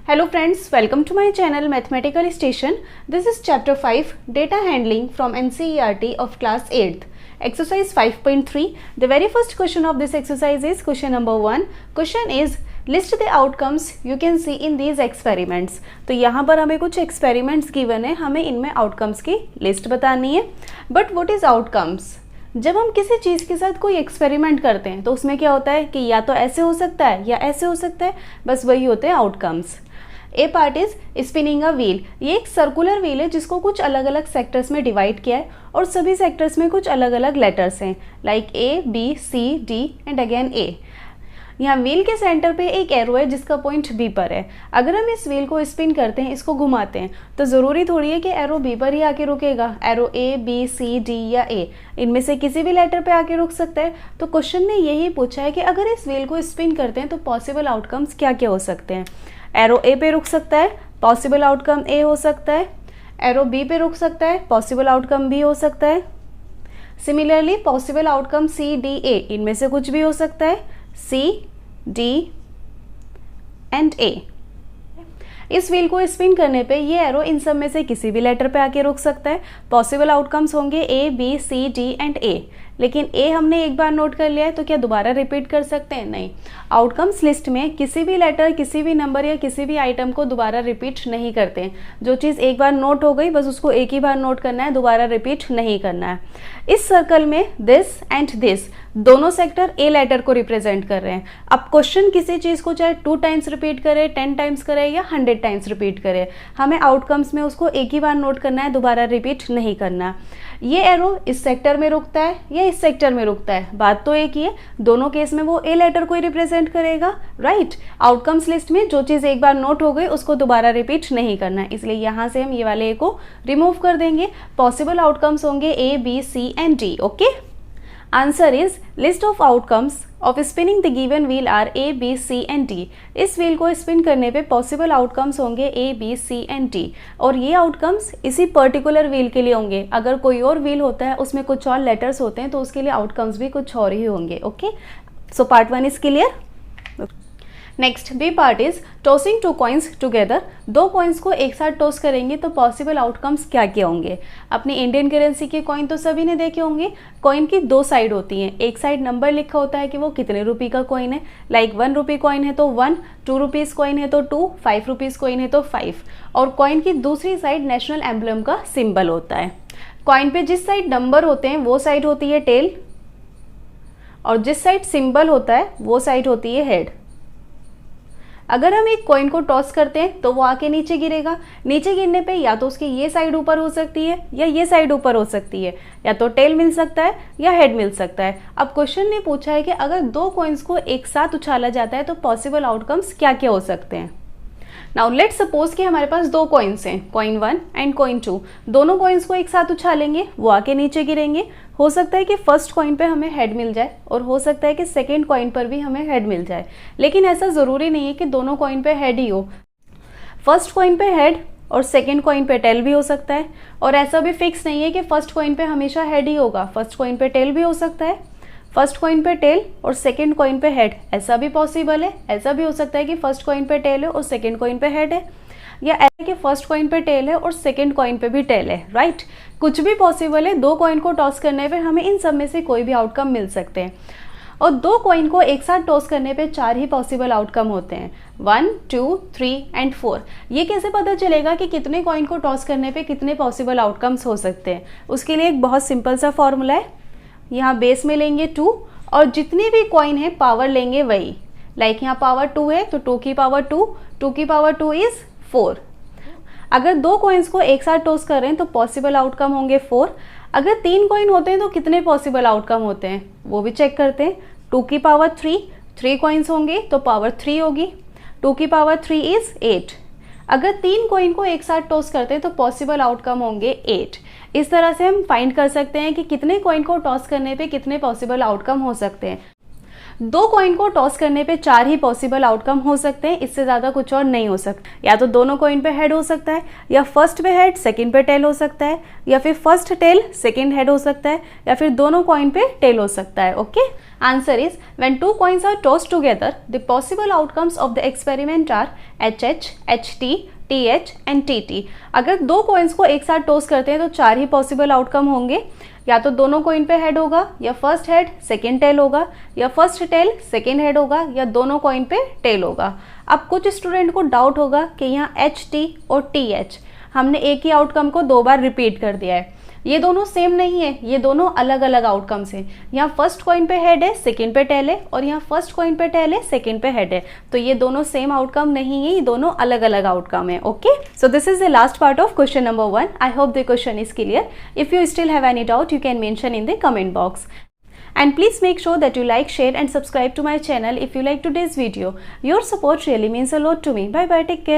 Hello friends, welcome to my channel Mathematical Station. This is chapter 5 Data Handling from NCERT of class 8th. Exercise 5.3. The very first question of this exercise is question number 1. Question is list the outcomes you can see in these experiments. तो यहाँ पर हमें कुछ experiments given है, हमें इनमें outcomes की list बतानी है. But what is outcomes? जब हम किसी चीज़ के साथ कोई एक्सपेरिमेंट करते हैं तो उसमें क्या होता है कि या तो ऐसे हो सकता है या ऐसे हो सकता है, बस वही होते हैं outcomes. A part is spinning a wheel. ये एक सर्कुलर व्हील है जिसको कुछ अलग अलग सेक्टर्स में डिवाइड किया है और सभी सेक्टर्स में कुछ अलग अलग लेटर्स हैं like A B C D and again A. यहाँ व्हील के सेंटर पे एक एरो है जिसका पॉइंट बी पर है. अगर हम इस व्हील को स्पिन करते हैं, इसको घुमाते हैं, तो ज़रूरी थोड़ी है कि एरो बी पर ही आके रुकेगा. Arrow A B C D या ए इनमें से किसी भी लेटर पे आके रुक सकता है. तो क्वेश्चन ने यही पूछा है कि अगर इस व्हील को स्पिन करते हैं तो पॉसिबल आउटकम्स क्या क्या हो सकते हैं. एरो ए पे रुक सकता है, पॉसिबल आउटकम ए हो सकता है. एरो बी पे रुक सकता है, पॉसिबल आउटकम बी हो सकता है. Similarly possible outcome C D A इनमें से कुछ भी हो सकता है. C, D and A. इस व्हील को स्पिन करने पे ये एरो इन सब में से किसी भी लेटर पे आके रुक सकता है. पॉसिबल आउटकम्स होंगे A, B, C, D and A. लेकिन A हमने एक बार नोट कर लिया है तो क्या दोबारा रिपीट कर सकते हैं? नहीं. आउटकम्स लिस्ट में किसी भी लेटर, किसी भी नंबर या किसी भी आइटम को दोबारा रिपीट नहीं करते हैं. जो चीज़ एक बार नोट हो गई बस उसको एक ही बार नोट करना है, दोबारा रिपीट नहीं करना है. इस सर्कल में दिस एंड दिस दोनों सेक्टर ए लेटर को रिप्रेजेंट कर रहे हैं. अब क्वेश्चन किसी चीज़ को चाहे 2 टाइम्स रिपीट करे, 10 टाइम्स करे या 100 टाइम्स रिपीट करे, हमें आउटकम्स में उसको एक ही बार नोट करना है, दोबारा रिपीट नहीं करना. ये एरो इस सेक्टर में रुकता है या इस सेक्टर में रुकता है, बात तो एक ही है. दोनों केस में वो ए लेटर को ही रिप्रेजेंट करेगा, राइट. आउटकम्स लिस्ट में जो चीज़ एक बार नोट हो गई उसको दोबारा रिपीट नहीं करना है, इसलिए यहाँ से हम ये वाले ए को रिमूव कर देंगे. पॉसिबल आउटकम्स होंगे A B C and D. Okay. Answer is list of outcomes of spinning the given wheel are A B C and D. इस व्हील को स्पिन करने पे पॉसिबल आउटकम्स होंगे A B C and D और ये outcomes इसी particular wheel के लिए होंगे. अगर कोई और व्हील होता है उसमें कुछ और लेटर्स होते हैं तो उसके लिए आउटकम्स भी कुछ और ही होंगे. Okay. So part 1 is clear. Next B part is tossing 2 coins together. 2 coins को एक साथ टॉस करेंगे तो पॉसिबल आउटकम्स क्या क्या होंगे. अपनी इंडियन करेंसी के कॉइन तो सभी ने देखे होंगे. कॉइन की 2 साइड होती हैं. एक साइड नंबर लिखा होता है कि वो कितने रुपये का कॉइन है, लाइक 1 रुपये कॉइन है तो 1, 2 रुपीज़ कॉइन है तो 2, 5 रुपीज़ कॉइन है तो 5. और कॉइन की दूसरी साइड नेशनल एम्बलम का सिंबल होता है. कॉइन पे जिस साइड नंबर होते हैं वो साइड होती है टेल और जिस साइड सिंबल होता है वो साइड होती है हेड. अगर हम एक कॉइन को टॉस करते हैं तो वो आके नीचे गिरेगा. नीचे गिरने पे या तो उसकी ये साइड ऊपर हो सकती है या ये साइड ऊपर हो सकती है, या तो टेल मिल सकता है या हेड मिल सकता है. अब क्वेश्चन ने पूछा है कि अगर 2 कॉइन्स को एक साथ उछाला जाता है तो पॉसिबल आउटकम्स क्या क्या हो सकते हैं. नाउ लेट्स सपोज कि हमारे पास 2 कॉइन्स हैं, कॉइन 1 एंड कॉइन 2. दोनों कॉइन्स को एक साथ उछालेंगे, वो आके नीचे गिरेंगे. हो सकता है कि फर्स्ट कॉइन पे हमें हेड मिल जाए और हो सकता है कि सेकंड कॉइन पर भी हमें हेड मिल जाए, लेकिन ऐसा ज़रूरी नहीं है कि दोनों कॉइन पे हेड ही हो. फर्स्ट कॉइन पे हेड और सेकंड कॉइन पे टेल भी हो सकता है. और ऐसा भी फिक्स नहीं है कि फर्स्ट कॉइन पे हमेशा हेड ही होगा, फर्स्ट कॉइन पे टेल भी हो सकता है. फर्स्ट कॉइन पे टेल और सेकंड कॉइन पे हेड, ऐसा भी पॉसिबल है. ऐसा भी हो सकता है कि फर्स्ट कॉइन पे टेल है और सेकंड कॉइन पे हेड है, या ऐसा कि फर्स्ट कॉइन पे टेल है और सेकंड कॉइन पे भी टेल है, राइट. कुछ भी पॉसिबल है. 2 कॉइन को टॉस करने पे हमें इन सब में से कोई भी आउटकम मिल सकते हैं. और 2 कॉइन को एक साथ टॉस करने पे 4 ही पॉसिबल आउटकम होते हैं, 1, 2, 3 एंड 4. ये कैसे पता चलेगा कि कितने कॉइन को टॉस करने पे कितने पॉसिबल आउटकम्स हो सकते हैं. उसके लिए एक बहुत सिंपल सा फॉर्मूला है. यहाँ बेस में लेंगे 2 और जितनी भी कॉइन है पावर लेंगे वही. लाइक यहाँ पावर 2 है तो 2 की पावर 2, 2 की पावर 2 इज 4. अगर 2 कॉइन्स को एक साथ टॉस कर रहे हैं तो पॉसिबल आउटकम होंगे 4. अगर 3 कॉइन होते हैं तो कितने पॉसिबल आउटकम होते हैं वो भी चेक करते हैं. 2 की पावर 3, 3 कॉइन्स होंगे तो पावर 3 होगी. 2 की पावर 3 इज 8. अगर 3 कॉइन को एक साथ टॉस करते हैं तो पॉसिबल आउटकम होंगे 8. इस तरह से हम फाइंड कर सकते हैं कि कितने कॉइन को टॉस करने पे कितने पॉसिबल आउटकम हो सकते हैं. दो कॉइन को टॉस करने पे 4 ही पॉसिबल आउटकम हो सकते हैं, इससे ज़्यादा कुछ और नहीं हो सकता। या तो दोनों कॉइन पे हेड हो सकता है, या फर्स्ट पे हेड सेकंड पे टेल हो सकता है, या फिर फर्स्ट टेल सेकंड हेड हो सकता है, या फिर दोनों कॉइन पे टेल हो सकता है। Okay, answer is when two coins are tossed together the possible outcomes of the experiment are HH, HT, TH and TT। अगर दो कॉइन्स को एक साथ टॉस करते हैं तो 4 ही पॉसिबल आउटकम होंगे। या तो दोनों कॉइन पे हेड होगा, या फर्स्ट हेड सेकंड टेल होगा, या फर्स्ट टेल सेकंड हेड होगा, या दोनों कॉइन पे टेल होगा। अब कुछ स्टूडेंट को डाउट होगा कि यहाँ HT और TH हमने एक ही आउटकम को 2 बार रिपीट कर दिया है, ये दोनों सेम नहीं है, ये दोनों अलग अलग आउटकम्स हैं। यहाँ फर्स्ट कॉइन पे हेड है, सेकंड पे टेल है, और यहाँ फर्स्ट कॉइन पे टेल है, सेकंड पे हेड है, तो ये दोनों सेम आउटकम नहीं है, ये दोनों अलग अलग आउटकम है। Okay, so this is the last part of question number 1। I hope the question is clear. If you still have any doubt you can mention in the comment box. And please make sure that you like, share and subscribe to my channel if you like today's video. Your support really means a lot to me. Bye bye, take care.